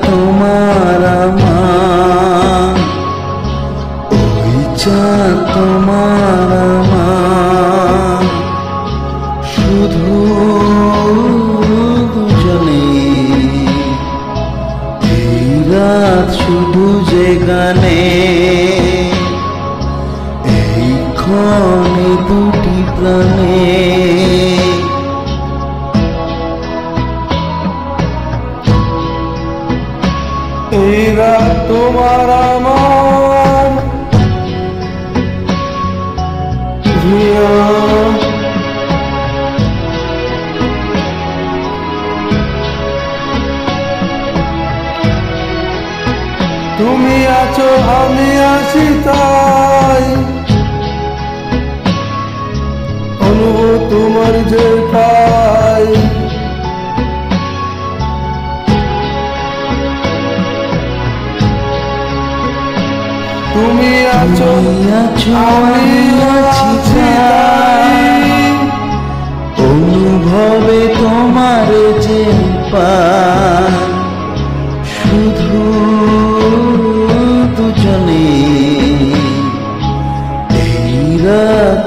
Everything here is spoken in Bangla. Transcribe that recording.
তোমার আমার, ওই চাঁদ তোমার আমার, শুধু দুজনে এই রাত শুধু যে গানে, এই ক্ষণে দুটি প্রাণে। এই রাত তোমার আমার জিয়া, তুমি আছো আমি আছি তাই অনুভব তোমার যে পাই। তুমি আছো আমি আছি তাই অনুভবে তোমার যে পাই, শুধু দুজনে এই রাত